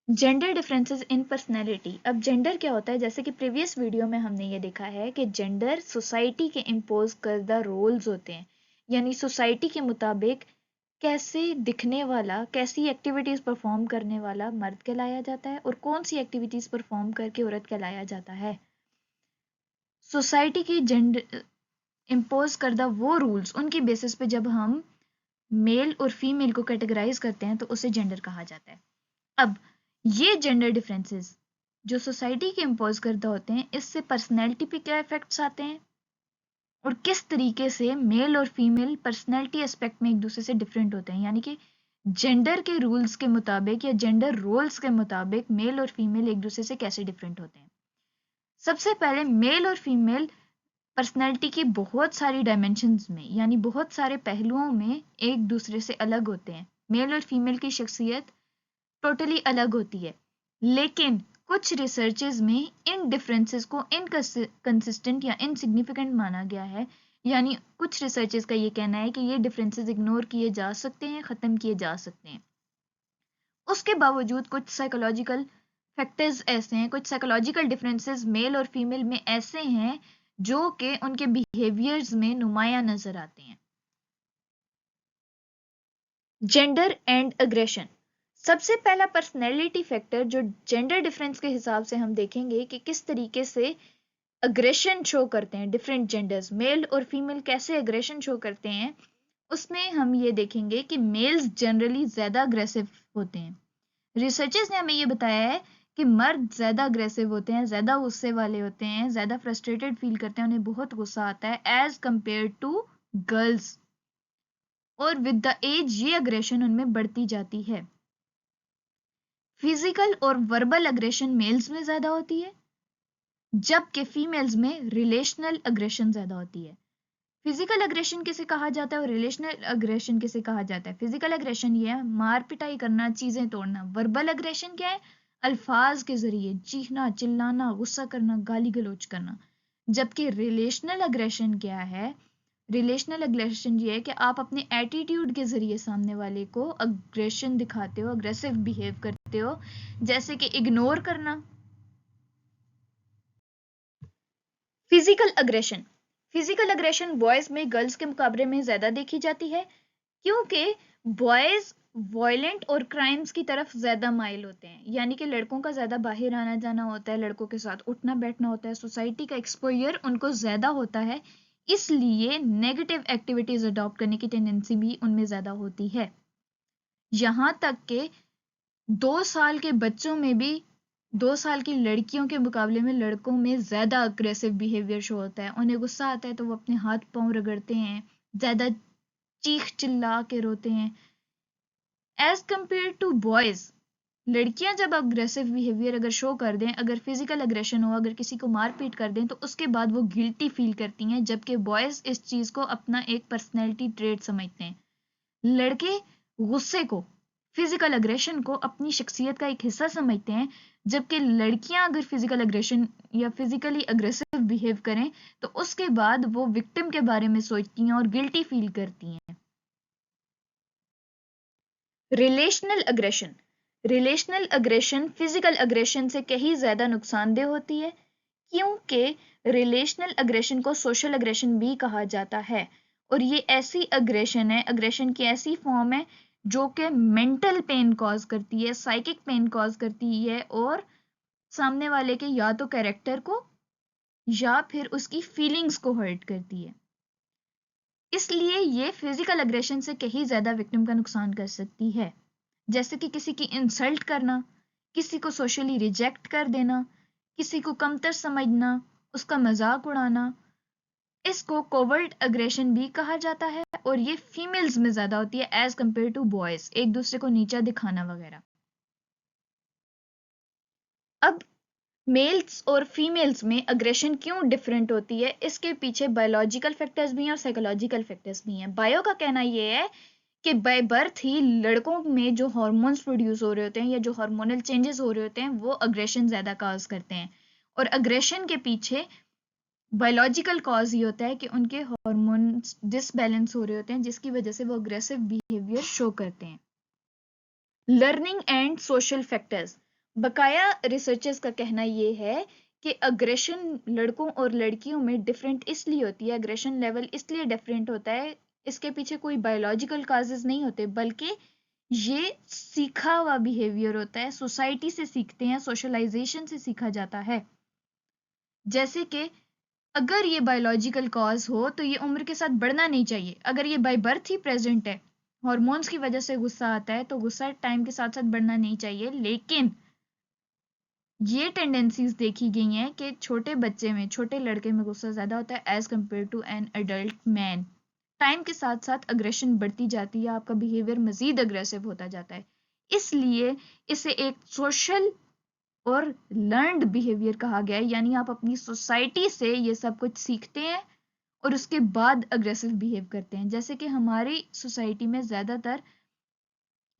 Gender differences in personality. अब gender क्या होता है, जैसे कि प्रीवियस वीडियो में हमने ये देखा है कि जेंडर सोसाइटी के इम्पोज करदा रोल्स होते हैं, यानी सोसाइटी के मुताबिक कैसे दिखने वाला, कैसी एक्टिविटीज परफॉर्म करने वाला मर्द कहलाया जाता है और कौन सी एक्टिविटीज परफॉर्म करके औरत कहलाया जाता है। सोसाइटी की जेंडर इम्पोज करदा वो रूल्स, उनकी बेसिस पे जब हम मेल और फीमेल को कैटेगराइज करते हैं तो उसे जेंडर कहा जाता है। अब ये जेंडर डिफरेंसेस जो सोसाइटी के इम्पोज करता होते हैं, इससे पर्सनैलिटी पे क्या इफेक्ट्स आते हैं और किस तरीके से मेल और फीमेल पर्सनैलिटी एस्पेक्ट में एक दूसरे से डिफरेंट होते हैं, यानी कि जेंडर के रूल्स के मुताबिक या जेंडर रोल्स के मुताबिक मेल और फीमेल एक दूसरे से कैसे डिफरेंट होते हैं। सबसे पहले मेल और फीमेल पर्सनैलिटी की बहुत सारी डायमेंशंस में, यानी बहुत सारे पहलुओं में एक दूसरे से अलग होते हैं। मेल और फीमेल की शख्सियत टोटली अलग होती है, लेकिन कुछ रिसर्चेज में इन डिफरेंसेस को इनकंसिस्टेंट या इनसिग्निफिकेंट माना गया है, यानी कुछ रिसर्चेज का ये कहना है कि ये डिफरेंसेस इग्नोर किए जा सकते हैं, खत्म किए जा सकते हैं। उसके बावजूद कुछ साइकोलॉजिकल फैक्टर्स ऐसे हैं, कुछ साइकोलॉजिकल डिफरेंसेस मेल और फीमेल में ऐसे हैं जो कि उनके बिहेवियर्स में नुमाया नजर आते हैं। Gender and aggression. सबसे पहला पर्सनैलिटी फैक्टर जो जेंडर डिफरेंस के हिसाब से हम देखेंगे कि किस तरीके से अग्रेशन शो करते हैं डिफरेंट जेंडर्स, मेल और फीमेल कैसे अग्रेशन शो करते हैं, उसमें हम ये देखेंगे कि मेल्स जनरली ज्यादा अग्रेसिव होते हैं। रिसर्चर्स ने हमें ये बताया है कि मर्द ज्यादा अग्रेसिव होते हैं, ज्यादा गुस्से वाले होते हैं, ज्यादा फ्रस्ट्रेटेड फील करते हैं, उन्हें बहुत गुस्सा आता है एज कंपेयर टू गर्ल्स, और विद द एज ये अग्रेशन उनमें बढ़ती जाती है। फिजिकल और वर्बल अग्रेशन मेल्स में ज्यादा होती है, जबकि फीमेल्स में रिलेशनल अग्रेशन ज्यादा होती है। फिजिकल अग्रेशन किसे कहा जाता है और रिलेशनल अग्रेशन किसे कहा जाता है? फिजिकल अग्रेशन ये है मार पिटाई करना, चीजें तोड़ना। वर्बल अग्रेशन क्या है? अल्फाज के जरिए चीखना, चिल्लाना, गुस्सा करना, गाली गलौज करना। जबकि रिलेशनल अग्रेशन क्या है? रिलेशनल अग्रेशन ये है कि आप अपने एटीट्यूड के जरिए सामने वाले को अग्रेशन दिखाते हो, अग्रेसिव बिहेव करते हो, जैसे कि इग्नोर करना। Physical aggression. Physical aggression boys में गर्ल्स के मुकाबले में ज्यादा देखी जाती है, क्योंकि बॉयज वॉयलेंट और क्राइम्स की तरफ ज्यादा माइल होते हैं, यानी कि लड़कों का ज्यादा बाहर आना जाना होता है, लड़कों के साथ उठना बैठना होता है, सोसाइटी का एक्सपोजर उनको ज्यादा होता है, इसलिए नेगेटिव एक्टिविटीज अडॉप्ट करने की टेंडेंसी भी उनमें ज्यादा होती है। यहां तक कि 2 साल के बच्चों में भी 2 साल की लड़कियों के मुकाबले में लड़कों में ज्यादा अग्रेसिव बिहेवियर शो होता है। उन्हें गुस्सा आता है तो वो अपने हाथ पांव रगड़ते हैं, ज्यादा चीख चिल्ला के रोते हैं एज कंपेयर टू बॉयज। लड़कियां जब अग्रेसिव बिहेवियर अगर शो कर दें, अगर फिजिकल अग्रेशन हो, अगर किसी को मार पीट कर दें, तो उसके बाद वो गिल्टी फील करती हैं, जबकि बॉयज इस चीज को अपना एक पर्सनैलिटी ट्रेट समझते हैं। लड़के गुस्से को, फिजिकल अग्रेशन को अपनी शख्सियत का एक हिस्सा समझते हैं, जबकि लड़कियां अगर फिजिकल अग्रेशन या फिजिकली अग्रेसिव बिहेव करें तो उसके बाद वो विक्टिम के बारे में सोचती हैं और गिल्टी फील करती हैं। Relational aggression. Relational aggression physical aggression से कहीं ज्यादा नुकसानदेह होती है, क्योंकि रिलेशनल अग्रेशन को सोशल अग्रेशन भी कहा जाता है, और ये ऐसी अग्रेशन है, अग्रेशन की ऐसी फॉर्म है जो कि मेंटल पेन कॉज करती है, साइकिक पेन कॉज करती है, और सामने वाले के या तो कैरेक्टर को या फिर उसकी फीलिंग्स को हर्ट करती है। इसलिए ये फिजिकल अग्रेशन से कहीं ज्यादा विक्टिम का नुकसान कर सकती है, जैसे कि किसी की इंसल्ट करना, किसी को सोशली रिजेक्ट कर देना, किसी को कमतर समझना, उसका मजाक उड़ाना। इसको कोवर्ट अग्रेशन भी कहा जाता है, और ये फीमेल्स में ज्यादा होती है एज कंपेयर टू बॉयज, एक दूसरे को नीचा दिखाना वगैरह। अब मेल्स और फीमेल्स में अग्रेशन क्यों डिफरेंट होती है, इसके पीछे बायोलॉजिकल फैक्टर्स भी हैं और साइकोलॉजिकल फैक्टर्स भी हैं। बायो का कहना यह है कि बाय बर्थ ही लड़कों में जो हार्मोन्स प्रोड्यूस हो रहे होते हैं या जो हार्मोनल चेंजेस हो रहे होते हैं वो अग्रेशन ज्यादा काज करते हैं, और अग्रेशन के पीछे बायोलॉजिकल कॉज ये होता है कि उनके हार्मोन्स डिसबैलेंस हो रहे होते हैं, जिसकी वजह से वो अग्रेसिव बिहेवियर शो करते हैं। Learning and social factors. बकाया रिसर्चर्स का कहना ये है कि अग्रेशन लड़कों और लड़कियों में डिफरेंट इसलिए होती है, अग्रेशन लेवल इसलिए डिफरेंट होता है, इसके पीछे कोई बायोलॉजिकल काजेस नहीं होते, बल्कि ये सीखा हुआ बिहेवियर होता है, सोसाइटी से सीखते हैं, सोशलाइजेशन से सीखा जाता है। जैसे कि अगर ये बायोलॉजिकल कॉज हो तो ये उम्र के साथ बढ़ना नहीं चाहिए। अगर ये बाय बर्थ ही प्रेजेंट है, हॉर्मोन्स की वजह से गुस्सा आता है, तो गुस्सा टाइम के साथ साथ बढ़ना नहीं चाहिए। लेकिन ये टेंडेंसीज देखी गई हैं कि छोटे बच्चे में, छोटे लड़के में गुस्सा ज्यादा होता है as compared to an adult man. Time के साथ साथ अग्रेशन बढ़ती जाती है, आपका बिहेवियर मजीद अग्रेसिव होता जाता है। इसलिए इसे एक सोशल और लर्नड बिहेवियर कहा गया है, यानी आप अपनी सोसाइटी से ये सब कुछ सीखते हैं और उसके बाद अग्रेसिव बिहेव करते हैं। जैसे कि हमारी सोसाइटी में ज्यादातर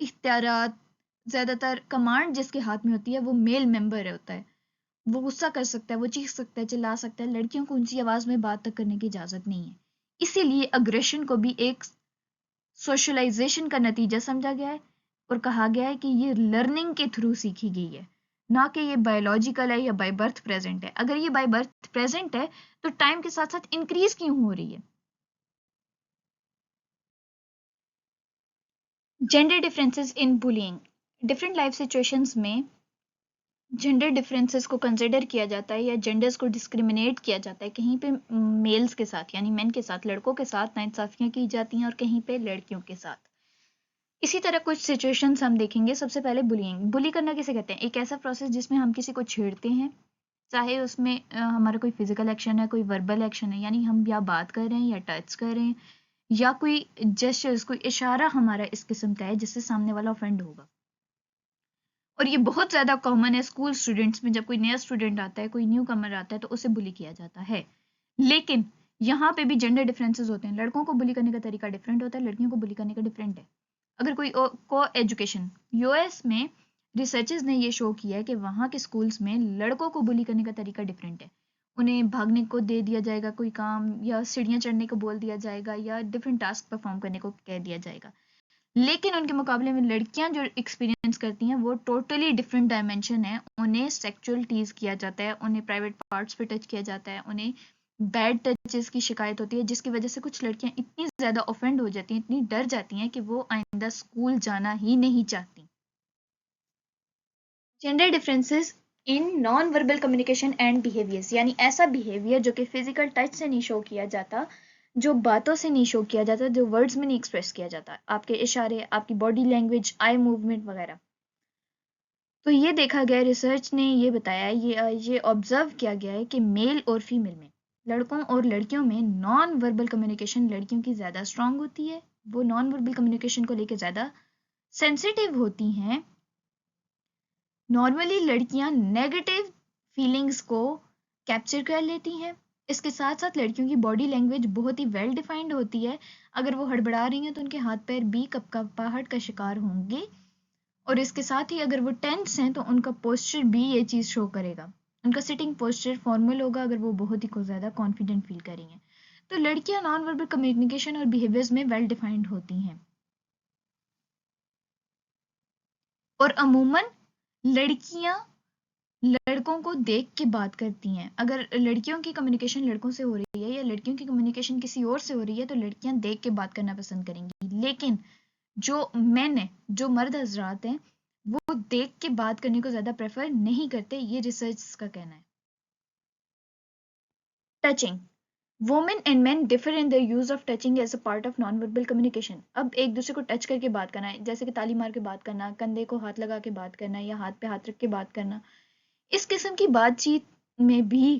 इख्तियारात, ज्यादातर कमांड जिसके हाथ में होती है वो मेल मेंबर होता है। वो गुस्सा कर सकता है, वो चीख सकता है, चिल्ला सकता है। लड़कियों को ऊंची आवाज में बात तक करने की इजाजत नहीं है। इसीलिए अग्रेशन को भी एक सोशलाइजेशन का नतीजा समझा गया है और कहा गया है कि ये लर्निंग के थ्रू सीखी गई है, ना कि ये बायोलॉजिकल है या बाय बर्थ प्रेजेंट है। अगर ये बाय बर्थ प्रेजेंट है तो टाइम के साथ साथ इंक्रीज क्यों हो रही है? Gender differences in bullying. Different life situations में जेंडर डिफरेंसेस को कंसिडर किया जाता है या जेंडर्स को डिस्क्रिमिनेट किया जाता है। कहीं पे मेल्स के साथ यानी मेन के साथ, लड़कों के साथ नाइंसाफियां की जाती हैं और कहीं पे लड़कियों के साथ। इसी तरह कुछ सिचुएशंस हम देखेंगे। सबसे पहले बुलिंग। बुली करना किसे कहते हैं? एक ऐसा प्रोसेस जिसमें हम किसी को छेड़ते हैं, चाहे उसमें हमारा कोई फिजिकल एक्शन है, कोई वर्बल एक्शन है, यानी हम या बात कर रहे हैं या टच कर रहे हैं, या कोई जेस्चर्स, कोई इशारा हमारा इस किस्म का है जिससे सामने वाला ऑफेंड होगा। और ये बहुत ज्यादा कॉमन है स्कूल स्टूडेंट्स में। जब कोई नया स्टूडेंट आता है, कोई न्यू कमर आता है, तो उसे बुली किया जाता है। लेकिन यहाँ पे भी जेंडर डिफरेंसेस होते हैं। लड़कों को बुली करने का तरीका डिफरेंट होता है, लड़कियों को बुली करने का डिफरेंट है। अगर कोई को एजुकेशन, यूएस में रिसर्चर्स ने ये शो किया है कि वहाँ के स्कूल्स में लड़कों को बुली करने का तरीका डिफरेंट है। उन्हें भागने को दे दिया जाएगा कोई काम, या सीढ़ियाँ चढ़ने को बोल दिया जाएगा, या डिफरेंट टास्क परफॉर्म करने को कह दिया जाएगा। लेकिन उनके मुकाबले में लड़कियां जो एक्सपीरियंस करती हैं वो टोटली डिफरेंट डायमेंशन है। उन्हें सेक्सुअल टीज किया जाता है, उन्हें प्राइवेट पार्ट्स पे टच किया जाता है, उन्हें बैड टचेस की शिकायत होती है, जिसकी वजह से कुछ लड़कियां इतनी ज्यादा ऑफेंड हो जाती हैं, इतनी डर जाती हैं कि वो आइंदा स्कूल जाना ही नहीं चाहती। Gender differences in non verbal communication and behaviours, यानी ऐसा बिहेवियर जो कि फिजिकल टच से नहीं शो किया जाता, जो बातों से नहीं शो किया जाता, जो वर्ड्स में नहीं एक्सप्रेस किया जाता, आपके इशारे, आपकी बॉडी लैंग्वेज, आई मूवमेंट वगैरह। तो ये देखा गया, रिसर्च ने ये बताया, ये ऑब्जर्व किया गया है कि मेल और फीमेल में, लड़कों और लड़कियों में नॉन वर्बल कम्युनिकेशन लड़कियों की ज़्यादा स्ट्रांग होती है। वो नॉन वर्बल कम्युनिकेशन को लेकर ज़्यादा सेंसिटिव होती हैं। नॉर्मली लड़कियां नेगेटिव फीलिंग्स को कैप्चर कर लेती हैं। इसके साथ साथ लड़कियों की बॉडी लैंग्वेज बहुत ही वेल डिफाइंड होती है। अगर वो हड़बड़ा रही हैं तो उनके हाथ पैर भी कपकपाहट का शिकार होंगे, और इसके साथ ही अगर वो टेंस हैं तो उनका पोस्चर भी ये चीज़ शो करेगा। उनका सिटिंग पोस्चर फॉर्मल होगा अगर वो बहुत ही ज़्यादा कॉन्फिडेंट फील करेंगे। तो लड़कियां नॉन वर्बल कम्युनिकेशन और बिहेवियर्स में वेल डिफाइंड होती हैं। और अमूमन लड़कियां लड़कों को देख के बात करती हैं। अगर लड़कियों की कम्युनिकेशन लड़कों से हो रही है या लड़कियों की कम्युनिकेशन किसी और से हो रही है तो लड़कियां देख के बात करना पसंद करेंगी। लेकिन जो मेन है, जो मर्द हजरात हैं, वो देख के बात करने को ज्यादा प्रेफर नहीं करते, ये रिसर्च का कहना है। Touching. Women and men differ in the use of touching as a part of non verbal communication. अब एक दूसरे को टच करके बात करना है, जैसे कि ताली मार के बात करना, कंधे को हाथ लगा के बात करना, या हाथ पे हाथ रख के बात करना, इस किस्म की बातचीत में भी,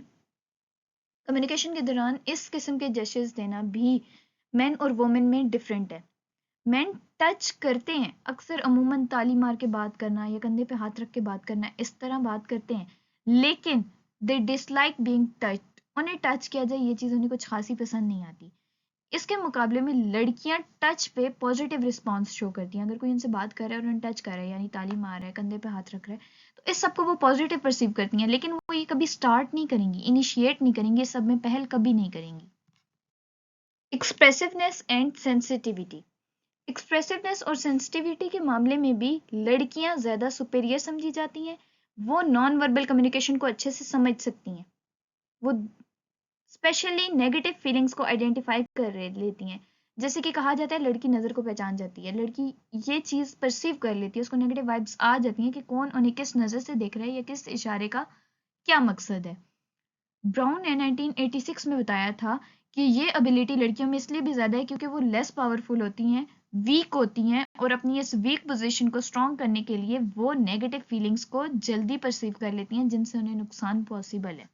कम्युनिकेशन के दौरान इस किस्म के जेस्चर्स देना भी मेन और वुमेन में डिफरेंट है। मेन टच करते हैं, अक्सर अमूमन ताली मार के बात करना या कंधे पे हाथ रख के बात करना, इस तरह बात करते हैं। लेकिन दे डिसलाइक बीइंग टच्ड। उन्हें टच किया जाए ये चीज़ उन्हें कुछ खासी पसंद नहीं आती। इसके मुकाबले में लड़कियां टच पे पॉजिटिव रिस्पॉन्स शो करती हैं। अगर कोई उनसे बात कर रहा है और उन्हें टच कर रहा है, यानी ताली मार रहा है, कंधे पे हाथ रख रहा है, तो इस सबको वो पॉजिटिव परसीव करती हैं। लेकिन वो ये कभी स्टार्ट नहीं करेंगी, इनिशिएट नहीं करेंगी, इस सब में पहल कभी नहीं करेंगी। एक्सप्रेसिवनेस एंड सेंसिटिविटी। एक्सप्रेसिवनेस और सेंसिटिविटी के मामले में भी लड़कियां ज्यादा सुपेरियर समझी जाती हैं। वो नॉन वर्बल कम्युनिकेशन को अच्छे से समझ सकती हैं, वो स्पेशली नेगेटिव फीलिंग्स को आइडेंटिफाई कर लेती हैं। जैसे कि कहा जाता है लड़की नज़र को पहचान जाती है, लड़की ये चीज़ परसीव कर लेती है, उसको नेगेटिव वाइब्स आ जाती हैं कि कौन उन्हें किस नज़र से देख रहा है या किस इशारे का क्या मकसद है। ब्राउन ने 1986 में बताया था कि ये एबिलिटी लड़कियों में इसलिए भी ज़्यादा है क्योंकि वो लेस पावरफुल होती हैं, वीक होती हैं, और अपनी इस वीक पोजीशन को स्ट्रॉन्ग करने के लिए वो नेगेटिव फीलिंग्स को जल्दी परसीव कर लेती हैं जिनसे उन्हें नुकसान पॉसिबल है।